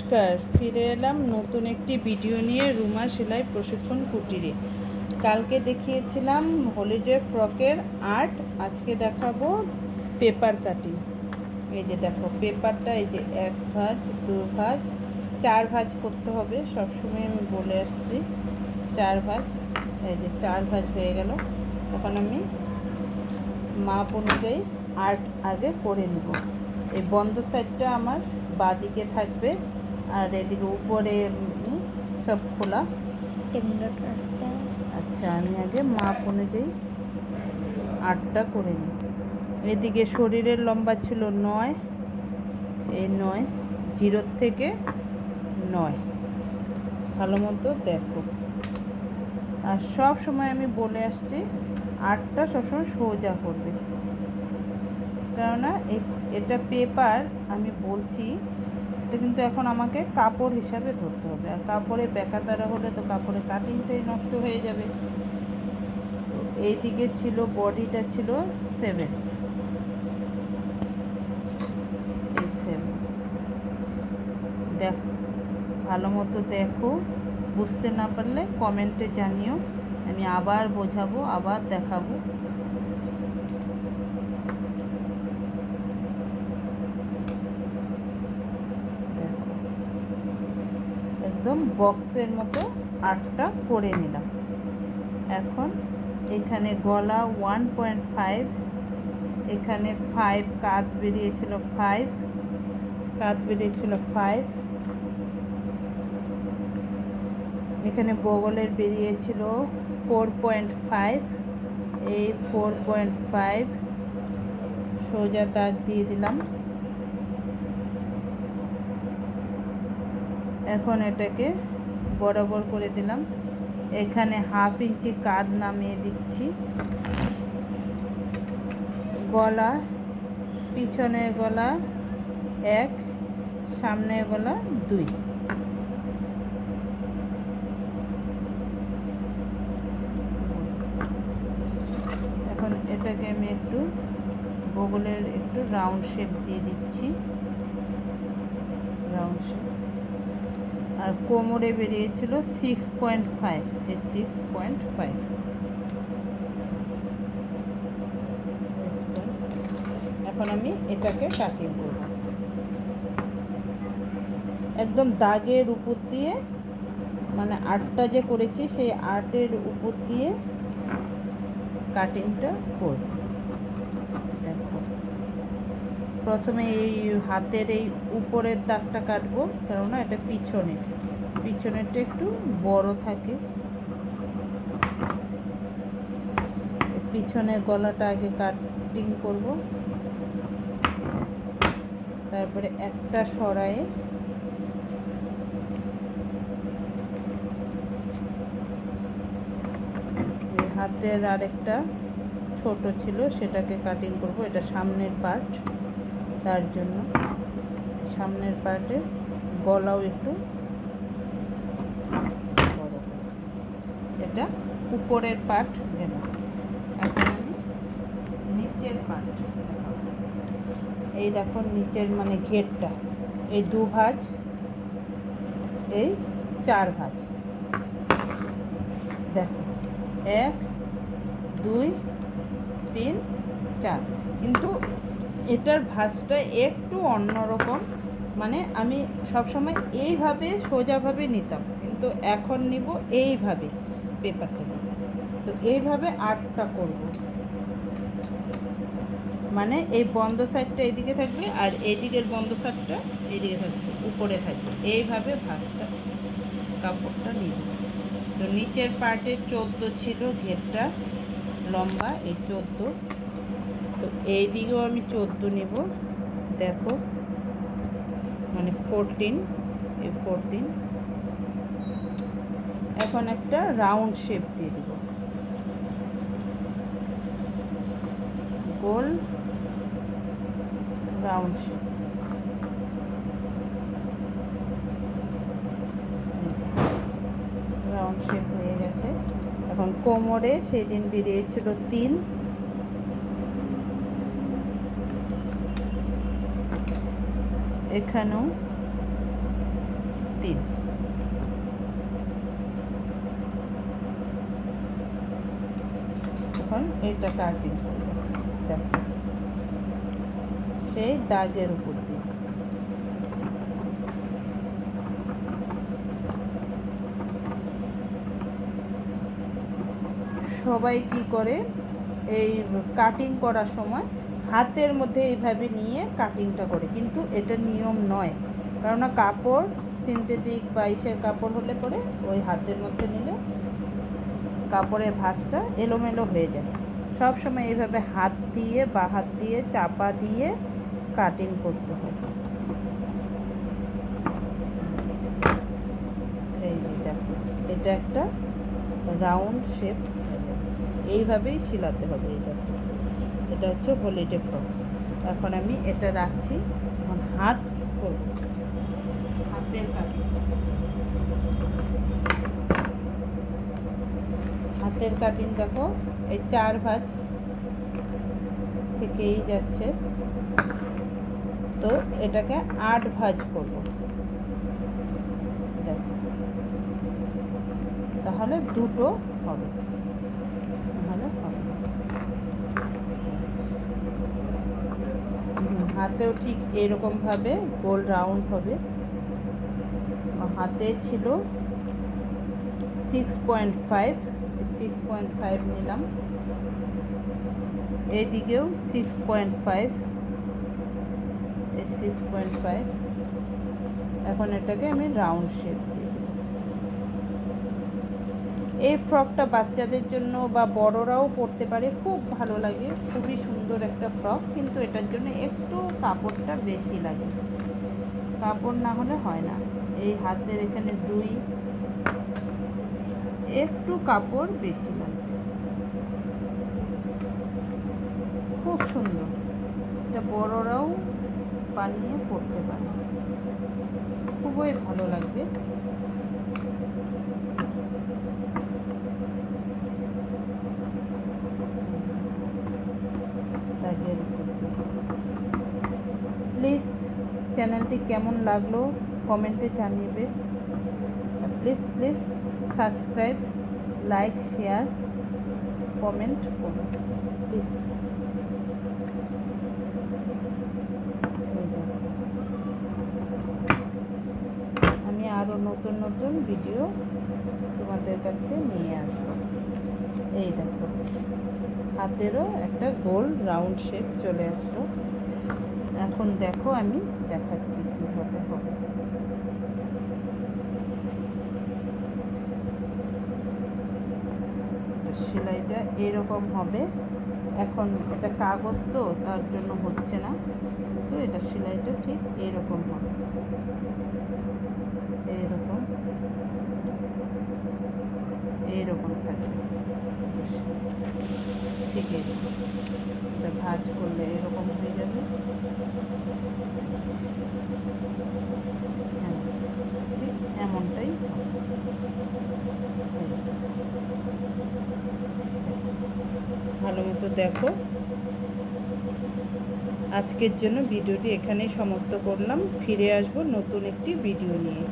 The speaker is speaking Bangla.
নমস্কার, ফিরে এলাম নতুন একটি ভিডিও নিয়ে রুমা সেলাই প্রশিক্ষণ কুটিরে। কালকে দেখিয়েছিলাম হলিডে ফ্রকের আর্ট, আজকে দেখাবো পেপার কাটিং। এই যে দেখো পেপারটা, এই যে 1 ভাঁজ 2 ভাঁজ 4 ভাঁজ করতে হবে, সবসময় আমি বলে আসছি 4 ভাঁজ। এই যে 4 ভাঁজ হয়ে গেল। এখন আমি মাপ অনুযায়ী আর্ট আগে করে নেব। এই বন্ধ সাইডটা আমার বাঁদিকে থাকবে আর এদিকে উপরে সব খোলা। আচ্ছা, আমি আগে মাপ অনুযায়ী আর্টটা করে নিই। এদিকে শরীরের লম্বা ছিল 9, এই 9, 0 থেকে 9 ভালো মতো দেখো। আর সব সময় আমি বলে আসছি আর্টটা সবসময় সোজা করবে, কেননা এটা পেপার আমি বলছি, এটা কিন্তু এখন আমাকে কাপড় হিসাবে ধরতে হবে। আর কাপড়ে বেকাতারা হলে তো কাপড়ের কাটিংটাই নষ্ট হয়ে যাবে। তো এইদিকে ছিল বডিটা ছিল 7, এই 7 দেখো, ভালো মতো দেখো। বুঝতে না পারলে কমেন্টে জানিও, আমি আবার বোঝাবো, আবার দেখাবো। একদম বক্সের মতো আর্টটা করে নিলাম। এখন এখানে গলা 1.5, এখানে 5 কাত বেরিয়েছিল, 5 কাত বেরিয়েছিল 5, এখানে বগলের বেরিয়েছিল 4.5, এই 4.5 সোজা দাগ দিয়ে দিলাম। এখন এটাকে বরাবর করে দিলাম। এখানে 1/2 ইঞ্চি কাঁধ নামিয়ে দিচ্ছি। গলা, পিছনের গলা 1, সামনের গলা 2। এখন এটাকে আমি একটু বগলের একটু রাউন্ড শেপ দিয়ে দিচ্ছি, রাউন্ড শেপ। আর কোমরে বেরিয়েছিল 6.5, এই 6.5। এখন আমি এটাকে কাটিং করব। একদম দাগের উপর দিয়ে, মানে আর্টটা যে করেছি সেই আর্টের উপর দিয়ে কাটিংটা করব। দেখো, প্রথমে এই হাতের এই উপরের দাগটা কাটবো, কেননা এটা পিছনেরটা একটু বড় থাকে। পিছনের গলাটা আগে কাটিং করব, তারপরে একটা সরায়ে হাতের আরেকটা ছোট ছিল সেটাকে কাটিং করব। এটা সামনের পার্ট, তার জন্য সামনের পার্টে গলাও একটু বড়, এটা উপরের পার্ট গেল। এখন আমি নিচের পার্ট, এই দেখো নিচের মানে ঘেরটা, এই 2 ভাঁজ, এই 4 ভাঁজ। দেখো 1 2 3 4, কিন্তু এটার ভাঁজটা একটু অন্যরকম। মানে আমি সবসময় এইভাবে সোজাভাবে নিতাম, কিন্তু এখন নিব এইভাবে পেপারটাকে। তো এইভাবে আর্টটা করব, মানে এই বন্ধ সাইডটা এইদিকে থাকবে আর এইদিকের বন্ধ সাইডটা এইদিকে থাকবে, উপরে থাকবে। এইভাবে ভাঁজটা কাপড়টা নিব। তো নিচের পার্টে 14 ছিল ঘেরটা লম্বা, এই 14। তো এই দিকেও আমি 14 নেব। দেখো, মানে 14, এই 14। এখন একটা রাউন্ড শেপ দিয়ে দিব, গোল রাউন্ড শেপ। রাউন্ড শেপ হয়ে গেছে। এখন কোমরে সেই দিন বেরিয়েছিল 3, এখানেও এখন এটা কাটিং করবো, দেখো সেই দাগের উপর দিয়ে। সবাই কি করে এই কাটিং করার সময় হাতের মধ্যে এইভাবে নিয়ে কাটিংটা করে, কিন্তু এটা নিয়ম নয়। কেননা কাপড় সিনথেটিক বা ইসের কাপড় হলে পরে ওই হাতের মধ্যে নিলে কাপড়ের ভাঁজটা এলোমেলো হয়ে যায়। সব সময় এইভাবে হাত দিয়ে বা হাত দিয়ে চাপা দিয়ে কাটিং করতে হয়। এই যে দেখো, এটা একটা রাউন্ড শেপ, এইভাবেই সিলাতে হবে। এই দেখো, এটা হচ্ছে হলিডে ফ্রক। এখন আমি এটা রাখছি, এখন হাত করব, হাতের কাটিং। হাতের কাটিং দেখো, এই 4 ভাঁজ থেকেই যাচ্ছে, তো এটাকে 8 ভাঁজ করব, দেখো তাহলে দুটো হবে, তাহলে হবে। হাতেও ঠিক এরকমভাবে গোল রাউন্ড হবে। হাতে ছিল 6.5, 6.5 নিলাম, এদিকেও 6.5, 6.5। এখন এটাকে আমি রাউন্ড শেপ দিয়ে দেব। এই ফ্রকটা বাচ্চাদের জন্য বা বড়রাও পরতে পারে, খুব ভালো লাগে, খুবই সুন্দর একটা ফ্রক। কিন্তু এটার জন্য একটু কাপড়টা বেশি লাগে, কাপড় না হলে হয় না। এই হাতের এখানে 2, একটু কাপড় বেশি লাগে। খুব সুন্দর, এটা বড়রাও বানিয়ে পরতে পারে, খুবই ভালো লাগবে। প্লিজ চ্যানেলটি কেমন লাগলো কমেন্টে জানিয়ে। Please please subscribe, like, share, comment করুন প্লিজ। আমি আরও নতুন নতুন ভিডিও তোমাদের কাছে নিয়ে আসবো। এই দেখো, হাতেরও একটা গোল রাউন্ড শেপ চলে আসলো। এখন দেখো আমি দেখাচ্ছি কীভাবে হবে। সেলাইটা এরকম হবে। এখন এটা কাগজ তো, তার জন্য হচ্ছে না, তো এটা সেলাইটা ঠিক এরকম হবে, এইরকম এইরকম থাকবে, ঠিক এরকম। এটা ভাঁজ করলে এরকম হয়ে যাবে। ঠিক এমনটাই ভালো মতো দেখো। আজকের জন্য ভিডিওটি এখানেই সমাপ্ত করলাম, ফিরে আসবো নতুন একটি ভিডিও নিয়ে।